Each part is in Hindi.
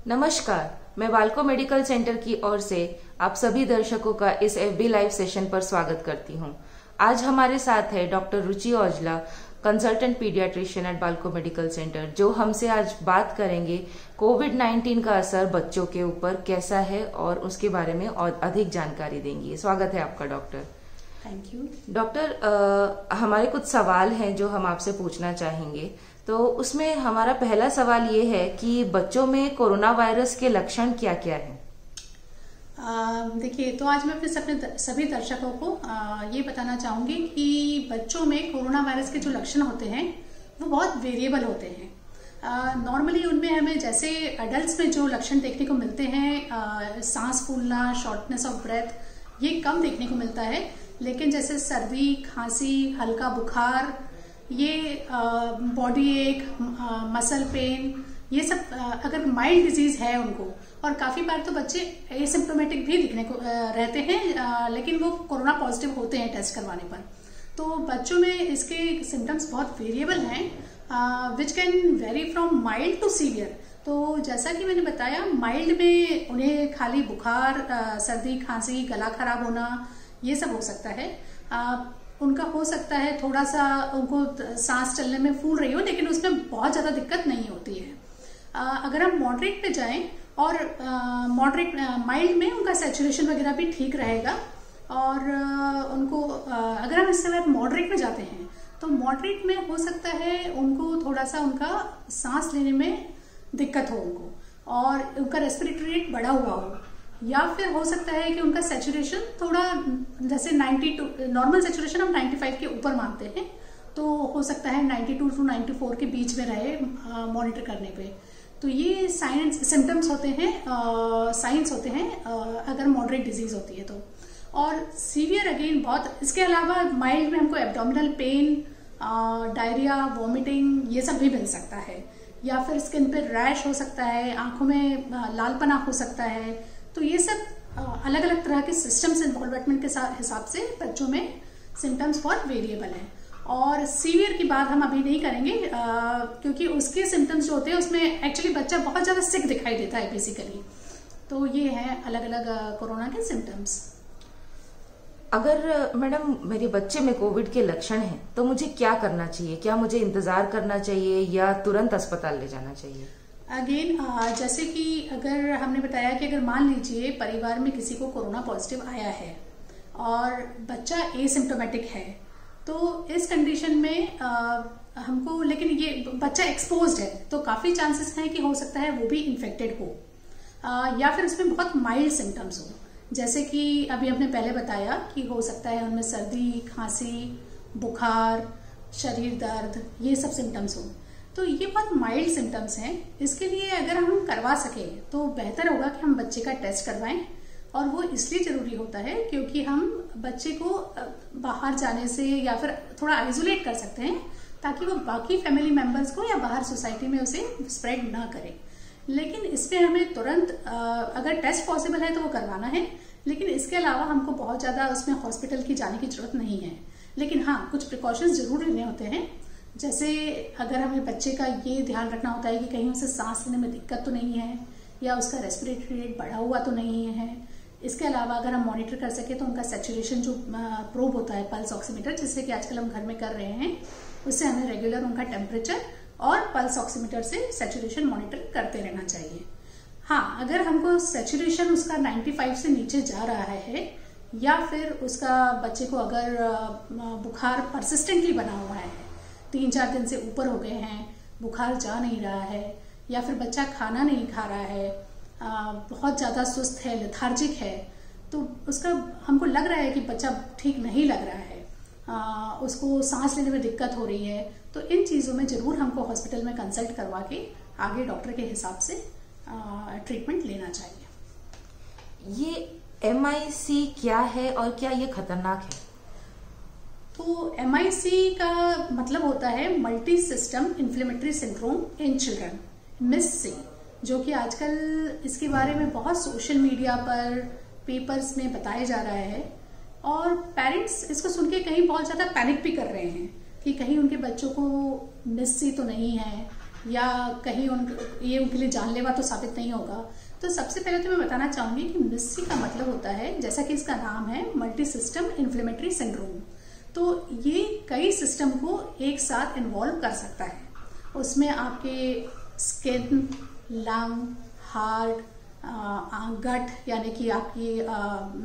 नमस्कार, मैं बाल्को मेडिकल सेंटर की ओर से आप सभी दर्शकों का इस एफबी लाइव सेशन पर स्वागत करती हूं। आज हमारे साथ है doctor Ruchi Aujla, consultant paediatrician at Balco medical centre, जो हमसे आज बात करेंगे कोविड-19 का असर बच्चों के ऊपर कैसा है और उसके बारे में और अधिक जानकारी देंगी। स्वागत है आपका डॉक्टर। थैंक यू डॉक्टर, हमारे कुछ सवाल हैं जो हम आपसे पूछना चाहेंगे। तो उसमें हमारा पहला सवाल ये है कि बच्चों में कोरोना वायरस के लक्षण क्या क्या हैं? देखिए, तो आज मैं अपने सभी दर्शकों को ये बताना चाहूंगी कि बच्चों में कोरोना वायरस के जो लक्षण होते हैं वो बहुत वेरिएबल होते हैं। नॉर्मली उनमें हमें जैसे अडल्ट्स में जो लक्षण देखने को मिलते हैं, सांस फूलना, शॉर्टनेस ऑफ ब्रेथ, ये कम देखने को मिलता है। लेकिन जैसे सर्दी, खांसी, हल्का बुखार, ये बॉडी एक, मसल पेन, ये सब अगर माइल्ड डिजीज है उनको, और काफी बार तो बच्चे एसिम्प्टोमेटिक भी दिखने को रहते हैं, लेकिन वो कोरोना पॉजिटिव होते हैं टेस्ट करवाने पर। तो बच्चों में इसके सिम्टम्स बहुत वेरिएबल हैं, which can vary from mild to severe. तो जैसा कि मैंने बताया, माइल्ड में उन्हें खाली बुखार, सर्दी, खांसी, गला खराब होना, ये सब हो सकता है। उनका हो सकता है थोड़ा सा उनको सांस चलने में फूल रही हो, लेकिन उसमें बहुत ज्यादा दिक्कत नहीं होती है। अगर हम मॉडरेट पे जाएं, और मॉडरेट माइल्ड में उनका सैचुरेशन वगैरह भी ठीक रहेगा, और उनको अगर हम इस समय मॉडरेट में जाते हैं तो मॉडरेट में हो सकता है उनको थोड़ा सा उनका सांस लेने में दिक्कत हो उनको, और उनका रेस्पिरेटरी रेट बढ़ा हुआ हो, या फिर हो सकता है कि उनका सैचुरेशन थोड़ा, जैसे 92, नॉर्मल सैचुरेशन हम 95 के ऊपर मानते हैं, तो हो सकता है 92 टू 94 के बीच में रहे मॉनिटर करने पे। तो ये सिम्टम्स होते हैं, साइंस होते हैं अगर मॉडरेट डिजीज होती है तो। और सीवियर अगेन बहुत, इसके अलावा माइल्ड में हमको एब्डोमिनल पेन, डायरिया, वॉमिटिंग, ये सब भी मिल सकता है, या फिर स्किन पे रैश हो सकता है, आंखों में लालपना हो सकता है। तो ये सब अलग अलग तरह के सिस्टम्स इन्वॉल्वमेंट के हिसाब से बच्चों में सिम्टम्स बहुत वेरिएबल हैं। और सीवियर की बात हम अभी नहीं करेंगे, क्योंकि उसके सिम्टम्स जो होते हैं उसमें एक्चुअली बच्चा बहुत ज्यादा सिक दिखाई देता है बेसिकली। तो ये है अलग अलग कोरोना के सिम्टम्स। अगर मैडम मेरे बच्चे में कोविड के लक्षण हैं तो मुझे क्या करना चाहिए? क्या मुझे इंतजार करना चाहिए या तुरंत अस्पताल ले जाना चाहिए? अगेन, जैसे कि अगर हमने बताया कि अगर मान लीजिए परिवार में किसी को कोरोना पॉजिटिव आया है और बच्चा एसिम्प्टोमेटिक है, तो इस कंडीशन में हमको, लेकिन ये बच्चा एक्सपोज्ड है तो काफी चांसेस हैं कि हो सकता है वो भी इन्फेक्टेड हो, या फिर उसमें बहुत माइल्ड सिम्टम्स हो। जैसे कि अभी हमने पहले बताया कि हो सकता है उनमें सर्दी, खांसी, बुखार, शरीर दर्द, ये सब सिम्टम्स हो। तो ये बहुत माइल्ड सिम्टम्स हैं। इसके लिए अगर हम करवा सके तो बेहतर होगा कि हम बच्चे का टेस्ट करवाएं, और वो इसलिए जरूरी होता है क्योंकि हम बच्चे को बाहर जाने से या फिर थोड़ा आइसोलेट कर सकते हैं, ताकि वो बाकी फैमिली मेंबर्स को या बाहर सोसाइटी में उसे स्प्रेड ना करे। लेकिन इसमें हमें तुरंत, अगर टेस्ट पॉसिबल है तो वो करवाना है, लेकिन इसके अलावा हमको बहुत ज्यादा उसमें हॉस्पिटल की जाने की जरूरत नहीं है। लेकिन हाँ, कुछ प्रिकॉशंस जरूर लेने होते हैं। जैसे अगर हमें बच्चे का ये ध्यान रखना होता है कि कहीं उसे सांस लेने में दिक्कत तो नहीं है, या उसका रेस्पिरेटरी रेट बढ़ा हुआ तो नहीं है। इसके अलावा अगर हम मॉनिटर कर सके तो उनका सैचुरेशन जो प्रोब होता है, पल्स ऑक्सीमीटर, जिससे कि आजकल हम घर में कर रहे हैं, उससे हमें रेगुलर उनका टेम्परेचर और पल्स ऑक्सीमीटर से सैचुरेशन मॉनिटर करते रहना चाहिए। हाँ, अगर हमको सैचुरेशन उसका 95 से नीचे जा रहा है, या फिर उसका बच्चे को अगर बुखार परसिस्टेंटली बना हुआ है, 3-4 दिन से ऊपर हो गए हैं, बुखार जा नहीं रहा है, या फिर बच्चा खाना नहीं खा रहा है, बहुत ज्यादा सुस्त है, लेथार्जिक है, तो उसका हमको लग रहा है कि बच्चा ठीक नहीं लग रहा है, उसको सांस लेने में दिक्कत हो रही है, तो इन चीजों में जरूर हमको हॉस्पिटल में कंसल्ट करवा के आगे डॉक्टर के हिसाब से ट्रीटमेंट लेना चाहिए। ये MIC क्या है और क्या ये खतरनाक है? तो MIC का मतलब होता है multi system inflammatory syndrome in children, MIS-C, जो कि आजकल इसके बारे में बहुत सोशल मीडिया पर, पेपर्स में बताया जा रहा है, और पेरेंट्स इसको सुन के कहीं बहुत ज्यादा पैनिक भी कर रहे हैं कि कहीं उनके बच्चों को MIS-C तो नहीं है, या कहीं ये उनके लिए जानलेवा तो साबित नहीं होगा। तो सबसे पहले तो मैं बताना चाहूंगी कि मिस्सी का मतलब होता है, जैसा कि इसका नाम है, मल्टी सिस्टम इन्फ्लेमेटरी सिंड्रोम। तो ये कई सिस्टम को एक साथ इन्वॉल्व कर सकता है। उसमें आपके स्किन, लंग, हार्ट, गट यानी कि आपकी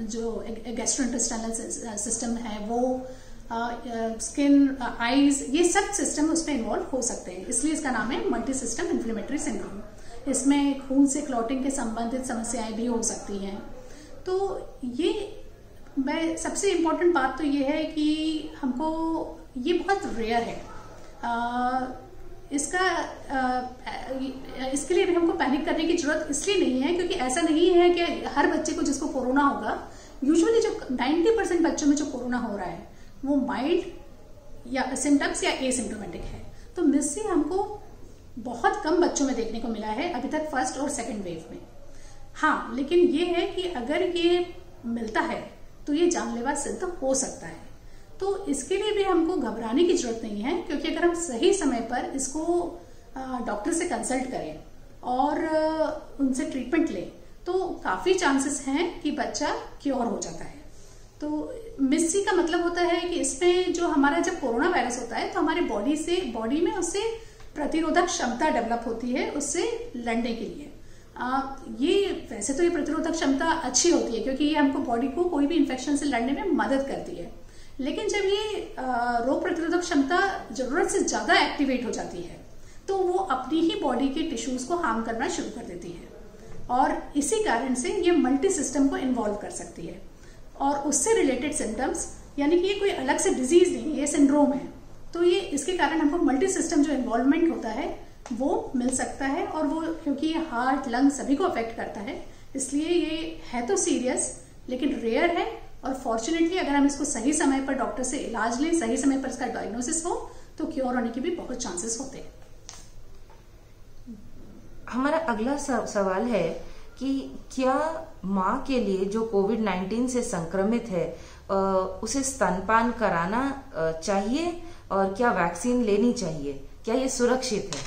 जो गैस्ट्रोइंटेस्टाइनल सिस्टम है वो, स्किन, आईज, ये सब सिस्टम उसमें इन्वॉल्व हो सकते हैं, इसलिए इसका नाम है मल्टी सिस्टम इन्फ्लेमेटरी सिंड्रोम। इसमें खून से क्लॉटिंग के संबंधित समस्याएं भी हो सकती हैं। तो ये सबसे इम्पोर्टेंट बात तो ये है कि हमको ये बहुत रेयर है। इसके लिए भी हमको पैनिक करने की जरूरत इसलिए नहीं है क्योंकि ऐसा नहीं है कि हर बच्चे को जिसको कोरोना होगा। यूजुअली जो 90% बच्चों में जो कोरोना हो रहा है वो माइल्ड या सिम्टम्स या एसिम्टोमेटिक है। तो मिस्सी हमको बहुत कम बच्चों में देखने को मिला है अभी तक, फर्स्ट और सेकंड वेव में। हाँ, लेकिन ये है कि अगर ये मिलता है तो ये जानलेवा सिद्ध हो सकता है। तो इसके लिए भी हमको घबराने की जरूरत नहीं है, क्योंकि अगर हम सही समय पर इसको डॉक्टर से कंसल्ट करें और उनसे ट्रीटमेंट लें तो काफी चांसेस हैं कि बच्चा क्योर हो जाता है। तो मिस्सी का मतलब होता है कि इसमें जो हमारा जब कोरोना वायरस होता है तो हमारे बॉडी में उससे प्रतिरोधक क्षमता डेवलप होती है उससे लड़ने के लिए। ये वैसे तो ये प्रतिरोधक क्षमता अच्छी होती है क्योंकि ये हमको बॉडी को कोई भी इन्फेक्शन से लड़ने में मदद करती है। लेकिन जब ये रोग प्रतिरोधक क्षमता जरूरत से ज्यादा एक्टिवेट हो जाती है तो वो अपनी ही बॉडी के टिश्यूज को हार्म करना शुरू कर देती है, और इसी कारण से ये मल्टी सिस्टम को इन्वॉल्व कर सकती है। और उससे रिलेटेड सिम्टम्स, यानी कि ये कोई अलग से डिजीज नहीं है, ये सिंड्रोम है। तो ये इसके कारण हमको मल्टी सिस्टम जो इन्वॉल्वमेंट होता है वो मिल सकता है, और वो क्योंकि ये हार्ट, लंग सभी को अफेक्ट करता है, इसलिए ये है तो सीरियस लेकिन रेयर है। और फॉर्चुनेटली अगर हम इसको सही समय पर डॉक्टर से इलाज लें, सही समय पर इसका डायग्नोसिस हो, तो क्योर होने के भी बहुत चांसेस होते हैं। हमारा अगला सवाल है कि क्या माँ के लिए जो कोविड-19 से संक्रमित है उसे स्तनपान कराना चाहिए और क्या वैक्सीन लेनी चाहिए, क्या ये सुरक्षित है?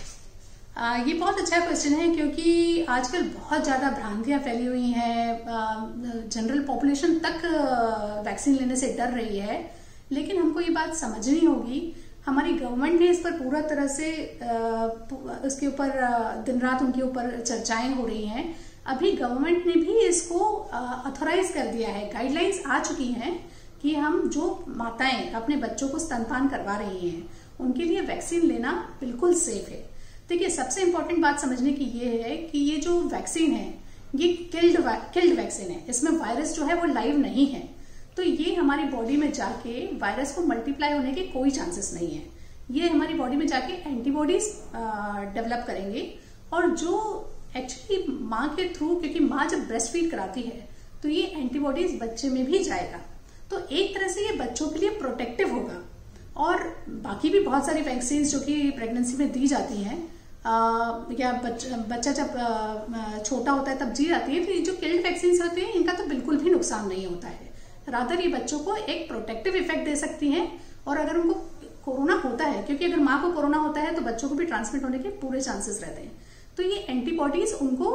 ये बहुत अच्छा क्वेश्चन है, क्योंकि आजकल बहुत ज्यादा भ्रांतियां फैली हुई हैं। जनरल पॉपुलेशन तक वैक्सीन लेने से डर रही है, लेकिन हमको ये बात समझनी होगी। हमारी गवर्नमेंट ने इस पर पूरा तरह से उसके ऊपर दिन रात उनके ऊपर चर्चाएं हो रही हैं। अभी गवर्नमेंट ने भी इसको ऑथोराइज कर दिया है, गाइडलाइंस आ चुकी हैं कि हम जो माताएं अपने बच्चों को स्तनपान करवा रही हैं उनके लिए वैक्सीन लेना बिल्कुल सेफ है। देखिए, सबसे इंपॉर्टेंट बात समझने की ये है कि ये जो वैक्सीन है ये किल्ड वैक्सीन है, इसमें वायरस जो है वो लाइव नहीं है। तो ये हमारी बॉडी में जाके वायरस को मल्टीप्लाई होने के कोई चांसेस नहीं है। ये हमारी बॉडी में जाके एंटीबॉडीज डेवलप करेंगे, और जो एक्चुअली माँ के थ्रू, क्योंकि माँ जब ब्रेस्ट फीड कराती है तो ये एंटीबॉडीज बच्चे में भी जाएगा, तो एक तरह से ये बच्चों के लिए प्रोटेक्टिव होगा। और बाकी भी बहुत सारी वैक्सीन जो कि प्रेगनेंसी में दी जाती हैं, या बच्चा जब छोटा होता है तब दी जाती है, तो ये जो किल्ड वैक्सीन होती हैं इनका तो बिल्कुल भी नुकसान नहीं होता है। रादर ये बच्चों को एक प्रोटेक्टिव इफेक्ट दे सकती हैं। और अगर उनको कोरोना होता है, क्योंकि अगर माँ को कोरोना होता है तो बच्चों को भी ट्रांसमिट होने के पूरे चांसेस रहते हैं, तो ये एंटीबॉडीज उनको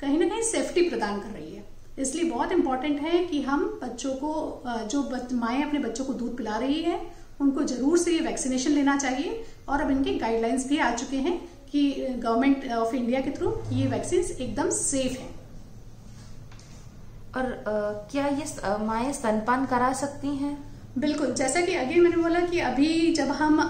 कहीं ना कहीं सेफ्टी प्रदान कर रही है। इसलिए बहुत इंपॉर्टेंट है कि हम बच्चों को, जो माएँ अपने बच्चों को दूध पिला रही है, उनको जरूर से ये वैक्सीनेशन लेना चाहिए। और अब इनके गाइडलाइंस भी आ चुके हैं कि गवर्नमेंट ऑफ इंडिया के थ्रू ये वैक्सीन एकदम सेफ है। और क्या ये माएँ स्तनपान करा सकती हैं? बिल्कुल, जैसा कि अगेन मैंने बोला कि अभी जब हम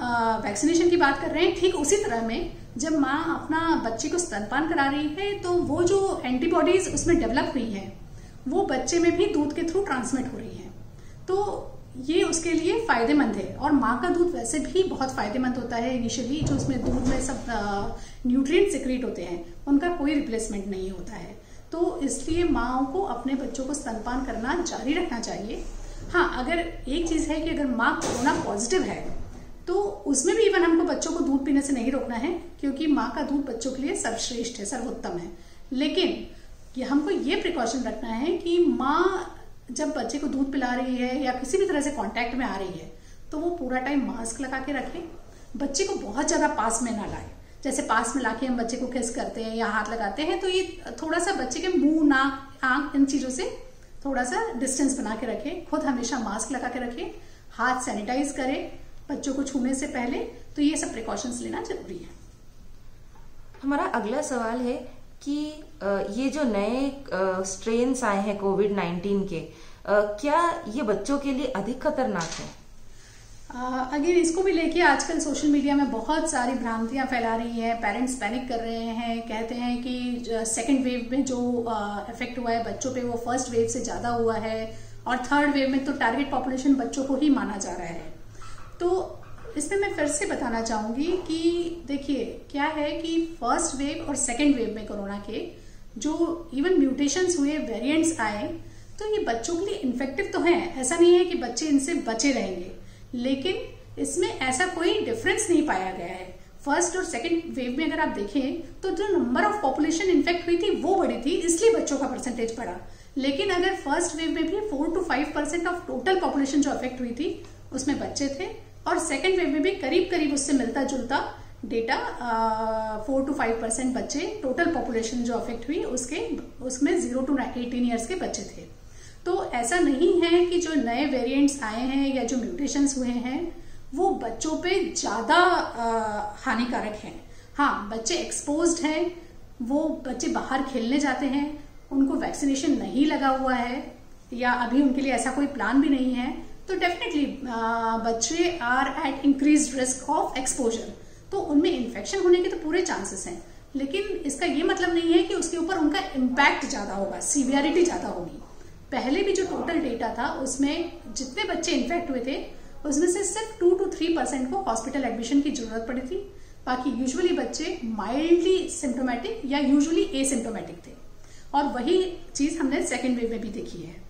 वैक्सीनेशन की बात कर रहे हैं, ठीक उसी तरह में जब माँ अपना बच्चे को स्तनपान करा रही है तो वो जो एंटीबॉडीज उसमें डेवलप हुई है वो बच्चे में भी दूध के थ्रू ट्रांसमिट हो रही है। तो ये उसके लिए फायदेमंद है। और माँ का दूध वैसे भी बहुत फायदेमंद होता है। इनिशियली जो उसमें दूध में सब न्यूट्रिएंट सिक्रीट होते हैं उनका कोई रिप्लेसमेंट नहीं होता है। तो इसलिए माँ को अपने बच्चों को स्तनपान करना जारी रखना चाहिए। हाँ, अगर एक चीज है कि अगर माँ कोरोना पॉजिटिव है तो उसमें भी इवन हमको बच्चों को दूध पीने से नहीं रोकना है, क्योंकि माँ का दूध बच्चों के लिए सर्वश्रेष्ठ है, सर्वोत्तम है। लेकिन हमको ये प्रिकॉशन रखना है कि माँ जब बच्चे को दूध पिला रही है या किसी भी तरह से कांटेक्ट में आ रही है तो वो पूरा टाइम मास्क लगा के रखे, बच्चे को बहुत ज्यादा पास में ना लाए। जैसे पास में लाके हम बच्चे को किस करते हैं या हाथ लगाते हैं, तो ये थोड़ा सा बच्चे के मुंह, नाक, आंख, इन चीजों से थोड़ा सा डिस्टेंस बना के रखें। खुद हमेशा मास्क लगा के रखें, हाथ सैनिटाइज करें बच्चों को छूने से पहले। तो ये सब प्रिकॉशंस लेना जरूरी है। हमारा अगला सवाल है कि ये जो नए स्ट्रेन्स आए हैं कोविड-19 के, क्या ये बच्चों के लिए अधिक खतरनाक है? अगेन इसको भी लेके आजकल सोशल मीडिया में बहुत सारी भ्रांतियां फैला रही हैं। पेरेंट्स पैनिक कर रहे हैं, कहते हैं कि सेकेंड वेव में जो इफेक्ट हुआ है बच्चों पे वो फर्स्ट वेव से ज्यादा हुआ है, और थर्ड वेव में तो टारगेट पॉपुलेशन बच्चों को ही माना जा रहा है। तो इसमें मैं फिर से बताना चाहूंगी कि देखिए क्या है कि फर्स्ट वेव और सेकेंड वेव में कोरोना के जो इवन म्यूटेशंस हुए, वेरिएंट्स आए, तो ये बच्चों के लिए इन्फेक्टिव तो है। ऐसा नहीं है कि बच्चे इनसे बचे रहेंगे, लेकिन इसमें ऐसा कोई डिफरेंस नहीं पाया गया है। फर्स्ट और सेकंड वेव में अगर आप देखें तो जो नंबर ऑफ पॉपुलेशन इन्फेक्ट हुई थी वो बड़ी थी, इसलिए बच्चों का परसेंटेज बढ़ा। लेकिन अगर फर्स्ट वेव में भी 4 to 5% ऑफ टोटल पॉपुलेशन जो अफेक्ट हुई थी उसमें बच्चे थे, और सेकेंड वेव में भी करीब करीब उससे मिलता जुलता डेटा 4 to 5% बच्चे टोटल पॉपुलेशन जो अफेक्ट हुई उसमें 0 to 18 ईयर्स के बच्चे थे। तो ऐसा नहीं है कि जो नए वेरिएंट्स आए हैं या जो म्यूटेशंस हुए हैं वो बच्चों पे ज्यादा हानिकारक हैं। हाँ, बच्चे एक्सपोज्ड हैं, वो बच्चे बाहर खेलने जाते हैं, उनको वैक्सीनेशन नहीं लगा हुआ है या अभी उनके लिए ऐसा कोई प्लान भी नहीं है, तो डेफिनेटली बच्चे are at increased risk of exposure. तो उनमें इन्फेक्शन होने के तो पूरे चांसेस हैं, लेकिन इसका ये मतलब नहीं है कि उसके ऊपर उनका इम्पैक्ट ज्यादा होगा, सीवियरिटी ज्यादा होगी। पहले भी जो टोटल डेटा था उसमें जितने बच्चे इन्फेक्ट हुए थे उसमें से सिर्फ 2 to 3% को हॉस्पिटल एडमिशन की जरूरत पड़ी थी। बाकी यूजुअली बच्चे माइल्डली सिम्टोमेटिक या यूजुअली एसिम्टोमेटिक थे, और वही चीज हमने सेकेंड वेव में भी देखी है।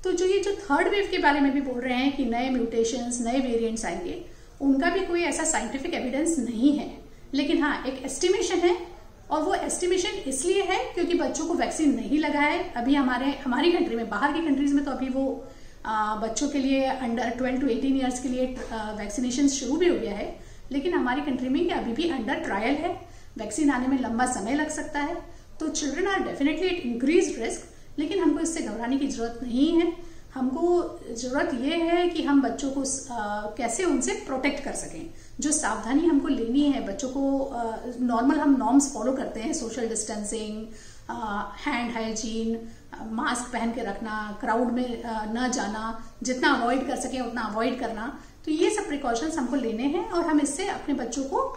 तो ये जो थर्ड वेव के बारे में भी बोल रहे हैं कि नए म्यूटेशंस, नए वेरिएंट्स आएंगे, उनका भी कोई ऐसा साइंटिफिक एविडेंस नहीं है। लेकिन हाँ, एक एस्टिमेशन है, और वो एस्टिमेशन इसलिए है क्योंकि बच्चों को वैक्सीन नहीं लगा है अभी। हमारी कंट्री में, बाहर की कंट्रीज में तो अभी वो बच्चों के लिए अंडर 12 to 18 ईयर्स के लिए वैक्सीनेशन शुरू भी हो गया है, लेकिन हमारी कंट्री में ये अभी भी अंडर ट्रायल है। वैक्सीन आने में लंबा समय लग सकता है। तो children are definitely at increase risk, लेकिन हमको इससे घबराने की जरूरत नहीं है। हमको जरूरत ये है कि हम बच्चों को कैसे उनसे प्रोटेक्ट कर सकें। जो सावधानी हमको लेनी है, बच्चों को नॉर्मल हम नॉर्म्स फॉलो करते हैं, social distancing, hand hygiene, mask पहन के रखना, क्राउड में न जाना, जितना अवॉइड कर सके उतना अवॉइड करना। तो ये सब प्रिकॉशंस हमको लेने हैं, और हम इससे अपने बच्चों को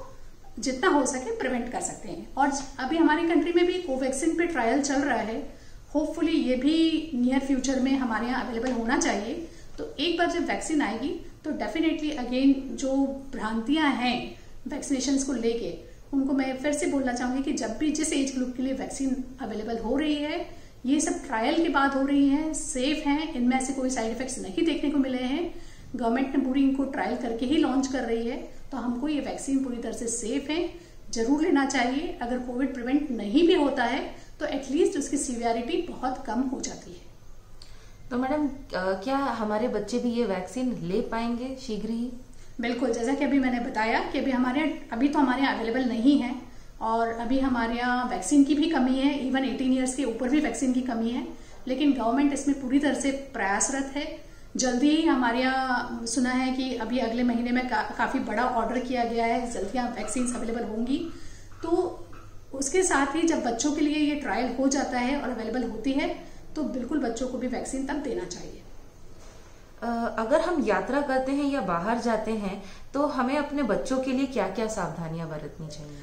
जितना हो सके प्रिवेंट कर सकते हैं। और अभी हमारी कंट्री में भी कोवैक्सीन पे ट्रायल चल रहा है, होपफुली ये भी नियर फ्यूचर में हमारे यहाँ अवेलेबल होना चाहिए। तो एक बार जब वैक्सीन आएगी तो डेफिनेटली अगेन जो भ्रांतियां हैं वैक्सीनेशन को लेके, उनको मैं फिर से बोलना चाहूंगी कि जब भी जिस एज ग्रुप के लिए वैक्सीन अवेलेबल हो रही है, ये सब ट्रायल के बाद हो रही है, सेफ हैं, इनमें ऐसे कोई साइड इफेक्ट्स नहीं देखने को मिले हैं, गवर्नमेंट ने पूरी इनको ट्रायल करके ही लॉन्च कर रही है, तो हमको ये वैक्सीन पूरी तरह से सेफ है, जरूर लेना चाहिए। अगर कोविड प्रिवेंट नहीं भी होता है तो एटलीस्ट उसकी सीवियरिटी बहुत कम हो जाती है। तो मैडम, क्या हमारे बच्चे भी ये वैक्सीन ले पाएंगे शीघ्र ही? बिल्कुल, जैसा कि अभी मैंने बताया कि अभी तो हमारे यहाँ अवेलेबल नहीं है, और अभी हमारे यहाँ वैक्सीन की भी कमी है, इवन 18 ईयर्स के ऊपर भी वैक्सीन की कमी है, लेकिन गवर्नमेंट इसमें पूरी तरह से प्रयासरत है। जल्दी ही हमारे यहाँ सुना है कि अभी अगले महीने में काफी बड़ा ऑर्डर किया गया है, जल्दी यहाँ वैक्सीन अवेलेबल होंगी। तो उसके साथ ही जब बच्चों के लिए ये ट्रायल हो जाता है और अवेलेबल होती है, तो बिल्कुल बच्चों को भी वैक्सीन तब देना चाहिए। अगर हम यात्रा करते हैं या बाहर जाते हैं तो हमें अपने बच्चों के लिए क्या क्या सावधानियां बरतनी चाहिए?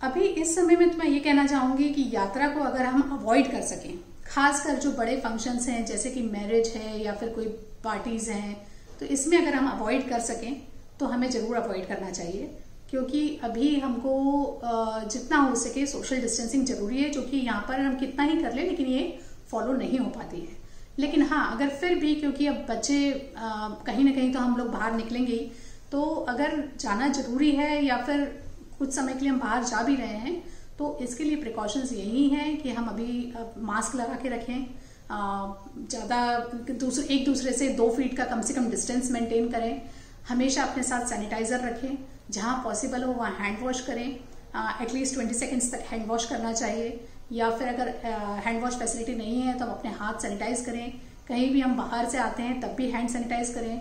अभी इस समय में तो मैं ये कहना चाहूंगी कि यात्रा को अगर हम अवॉइड कर सकें, खासकर जो बड़े फंक्शंस हैं जैसे कि मैरिज है या फिर कोई पार्टीज हैं, तो इसमें अगर हम अवॉइड कर सकें तो हमें जरूर अवॉइड करना चाहिए, क्योंकि अभी हमको जितना हो सके सोशल डिस्टेंसिंग जरूरी है, जो कि यहाँ पर हम कितना ही कर ले लेकिन ये फॉलो नहीं हो पाती है। लेकिन हाँ, अगर फिर भी, क्योंकि अब बच्चे कहीं ना कहीं तो हम लोग बाहर निकलेंगे ही, तो अगर जाना जरूरी है या फिर कुछ समय के लिए हम बाहर जा भी रहे हैं, तो इसके लिए प्रिकॉशंस यही हैं कि हम अभी मास्क लगा के रखें, ज्यादा एक दूसरे से 2 फीट का कम से कम डिस्टेंस मेंटेन करें, हमेशा अपने साथ सैनिटाइजर रखें, जहां पॉसिबल हो वहां हैंड वॉश करें, एटलीस्ट 20 सेकेंड्स तक हैंड वॉश करना चाहिए, या फिर अगर हैंड वॉश फैसिलिटी नहीं है तो हम अपने हाथ सैनिटाइज करें। कहीं भी हम बाहर से आते हैं तब भी हैंड सैनिटाइज करें।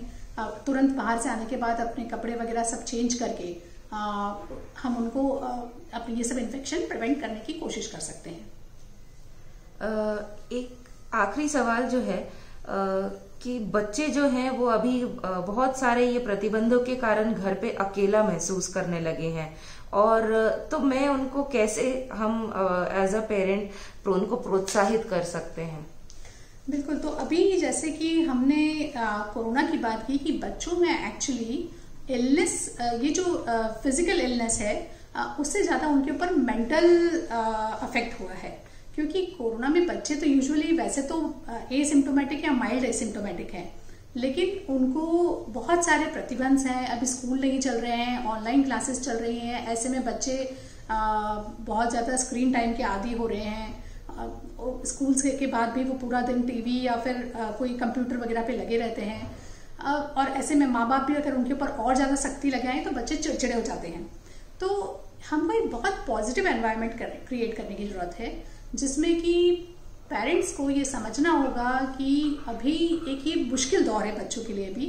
तुरंत बाहर से आने के बाद अपने कपड़े वगैरह सब चेंज करके हम उनको अपने ये सब इन्फेक्शन प्रिवेंट करने की कोशिश कर सकते हैं। एक आखिरी सवाल जो है कि बच्चे जो हैं वो अभी बहुत सारे ये प्रतिबंधों के कारण घर पे अकेला महसूस करने लगे हैं, और तो मैं उनको कैसे हम एज अ पेरेंट उनको प्रोत्साहित कर सकते हैं? बिल्कुल, तो अभी जैसे कि हमने कोरोना की बात की कि बच्चों में एक्चुअली इलनेस, ये जो फिजिकल इलनेस है उससे ज्यादा उनके ऊपर मेंटल अफेक्ट हुआ है, क्योंकि कोरोना में बच्चे तो यूजुअली वैसे तो एसिम्टोमेटिक या माइल्ड एसिम्टोमेटिक हैं, लेकिन उनको बहुत सारे प्रतिबंध हैं। अभी स्कूल नहीं चल रहे हैं, ऑनलाइन क्लासेस चल रही हैं, ऐसे में बच्चे बहुत ज्यादा स्क्रीन टाइम के आदी हो रहे हैं। स्कूल के बाद भी वो पूरा दिन टीवी या फिर कोई कंप्यूटर वगैरह पे लगे रहते हैं, और ऐसे में माँ बाप भी अगर उनके ऊपर और ज्यादा सख्ती लगाएं तो बच्चे चिड़चिड़े हो जाते हैं। तो हमको एक बहुत पॉजिटिव एनवायरनमेंट क्रिएट करने की जरूरत है, जिसमें कि पेरेंट्स को ये समझना होगा कि अभी एक ये मुश्किल दौर है बच्चों के लिए भी,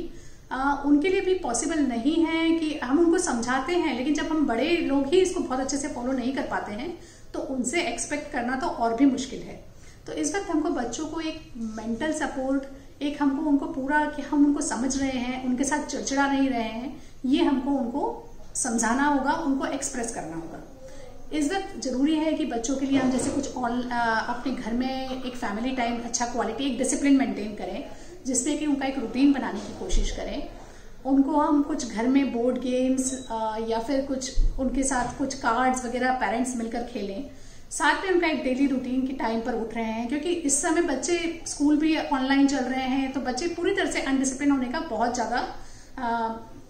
उनके लिए भी पॉसिबल नहीं है कि हम उनको समझाते हैं, लेकिन जब हम बड़े लोग ही इसको बहुत अच्छे से फॉलो नहीं कर पाते हैं तो उनसे एक्सपेक्ट करना तो और भी मुश्किल है। तो इस वक्त हमको बच्चों को एक मेंटल सपोर्ट, एक हमको उनको पूरा कि हम उनको समझ रहे हैं, उनके साथ चिड़चिड़ा नहीं रहे हैं, ये हमको उनको समझाना होगा, उनको एक्सप्रेस करना होगा। इस वक्त जरूरी है कि बच्चों के लिए हम जैसे कुछ अपने घर में एक फैमिली टाइम, अच्छा क्वालिटी, एक डिसिप्लिन मेंटेन करें, जिसमें कि उनका एक रूटीन बनाने की कोशिश करें। उनको हम कुछ घर में बोर्ड गेम्स या फिर कुछ उनके साथ कुछ कार्ड्स वगैरह पेरेंट्स मिलकर खेलें। साथ में उनका एक डेली रूटीन के टाइम पर उठ रहे हैं, क्योंकि इस समय बच्चे स्कूल भी ऑनलाइन चल रहे हैं, तो बच्चे पूरी तरह से अनडिसिप्लिन होने का बहुत ज्यादा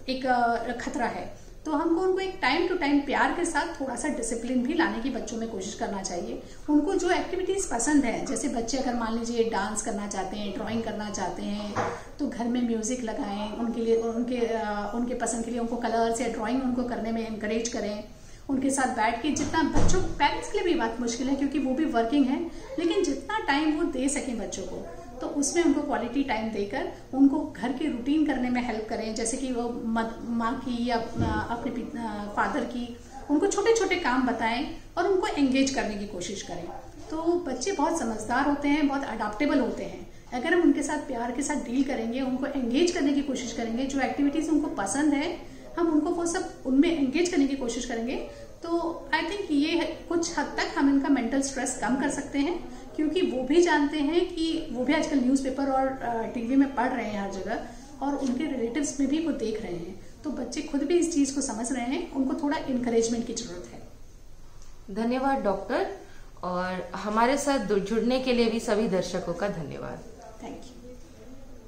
एक खतरा है। तो हमको उनको एक टाइम टू टाइम प्यार के साथ थोड़ा सा डिसिप्लिन भी लाने की बच्चों में कोशिश करना चाहिए। उनको जो एक्टिविटीज पसंद है, जैसे बच्चे अगर मान लीजिए डांस करना चाहते हैं, ड्राइंग करना चाहते हैं, तो घर में म्यूजिक लगाएं उनके लिए, उनके पसंद के लिए उनको कलर्स या ड्राइंग उनको करने में एनकरेज करें। उनको साथ बैठ के जितना बच्चों, पेरेंट्स के लिए भी बात मुश्किल है क्योंकि वो भी वर्किंग है, लेकिन जितना टाइम वो दे सकें बच्चों को, तो उसमें उनको क्वालिटी टाइम देकर उनको घर के रूटीन करने में हेल्प करें। जैसे कि वो माँ की या अपने फादर की, उनको छोटे छोटे काम बताएं और उनको एंगेज करने की कोशिश करें। तो बच्चे बहुत समझदार होते हैं, बहुत अडॉप्टेबल होते हैं। अगर हम उनके साथ प्यार के साथ डील करेंगे, उनको एंगेज करने की कोशिश करेंगे, जो एक्टिविटीज उनको पसंद है हम उनको वो सब उनमें एंगेज करने की कोशिश करेंगे, तो आई थिंक ये कुछ हद तक हम इनका मेंटल स्ट्रेस कम कर सकते हैं, क्योंकि वो भी जानते हैं कि वो भी आजकल न्यूज़पेपर और टीवी में पढ़ रहे हैं हर जगह, और उनके रिलेटिव्स में भी वो देख रहे हैं। तो बच्चे खुद भी इस चीज को समझ रहे हैं, उनको थोड़ा इनकरेजमेंट की जरूरत है। धन्यवाद डॉक्टर, और हमारे साथ जुड़ने के लिए भी सभी दर्शकों का धन्यवाद। Thank you.